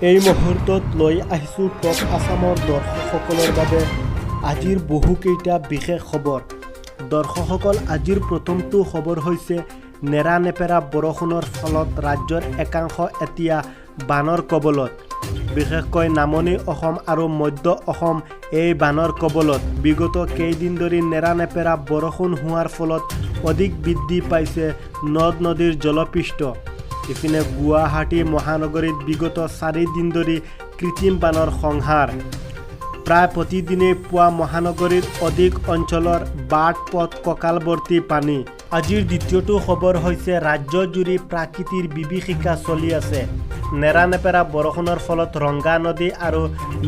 এই মুহূৰ্তত লৈ আহিছোঁ টপ আছামৰ দৰ্শকসকলৰ বাবে আজিৰ বহুকেইটা বিশেষ খবৰ। দৰ্শকসকল, আজিৰ প্ৰথমটো খবৰ হৈছে নেৰানেপেৰা বৰষুণৰ ফলত ৰাজ্যৰ একাংশ এতিয়া বানৰ কবলত। বিশেষকৈ নামনি অসম আৰু মধ্য অসম এই বানৰ কবলত। বিগত কেইদিন ধৰি নেৰানেপেৰা বৰষুণ হোৱাৰ ফলত অধিক বৃদ্ধি পাইছে নদ নদীৰ জলপৃষ্ঠ। ইপিনে গুৱাহাটী মহানগৰীত বিগত 4 দিন ধৰি কৃত্ৰিম বানৰ সংহাৰ। প্ৰায় প্ৰতিদিনেই পুৱা মহানগৰীৰ অধিক অঞ্চলৰ বাট পথ কঁকালভৰ্তি পানী। আজিৰ দ্বিতীয়টো খবৰ হৈছে ৰাজ্যজুৰি প্ৰাকৃতিৰ বিভীষিকা চলি আছে। নেৰানেপেৰা বৰষুণৰ ফলত ৰংগা নদী আৰু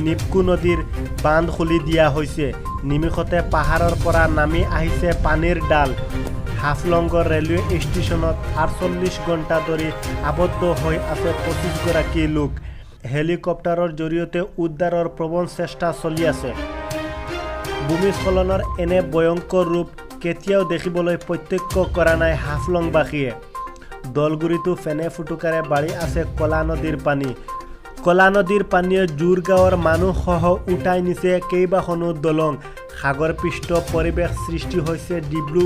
নিপকু নদীৰ বান্ধ খুলি দিয়া হৈছে। নিমিষতে পাহাৰৰ পৰা নামি আহিছে পানীৰ ডাল। হাফলঙৰ ৰেলৱে ষ্টেচনত 48 ঘণ্টা ধৰি আবদ্ধ হৈ আছে 25 গৰাকী লোক। হেলিকপ্টাৰৰ জৰিয়তে উদ্ধাৰৰ প্ৰবল চেষ্টা চলি আছে। ভূমিস্খলনৰ এনে ভয়ংকৰ ৰূপ কেতিয়াও দেখিবলৈ প্ৰত্যক্ষ কৰা নাই হাফলংবাসীয়ে। দলগুৰিতো ফেনে ফুটুকাৰে বাঢ়ি আছে কলা নদীৰ পানী। কলা নদীৰ পানীয়ে জোৰগাঁৱৰ মানুহসহ উটাই নিছে কেইবাখনো দলং। সাগৰ পৃষ্ঠ পৰিৱেশ সৃষ্টি হৈছে ডিব্ৰু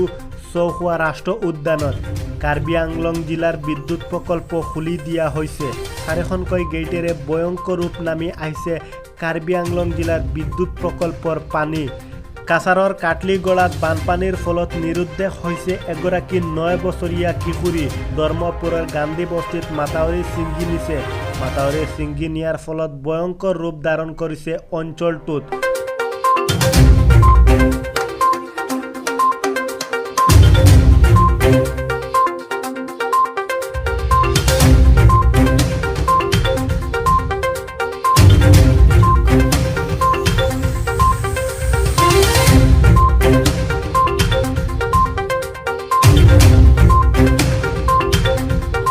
চৌখোৱা ৰাষ্ট্ৰীয় উদ্যানত। কাৰ্বি আংলং জিলাৰ বিদ্যুৎ প্ৰকল্প খুলি দিয়া হৈছে। 4খনকৈ গেইটেৰে ভয়ংকৰ ৰূপ নামি আহিছে কাৰ্বি আংলং জিলাৰ বিদ্যুৎ প্ৰকল্পৰ পানী। কাছাৰৰ কাটলিগড়াত বানপানীৰ ফলত নিৰুদ্দেশ হৈছে এগৰাকী 9 বছৰীয়া কিশোৰী। ধৰ্মপুৰৰ গান্ধী বস্তিত মাতাউৰি ছিঙি নিছে। মাতাউৰি ছিঙি নিয়াৰ ফলত ভয়ংকৰ ৰূপ ধাৰণ কৰিছে অঞ্চলটোত।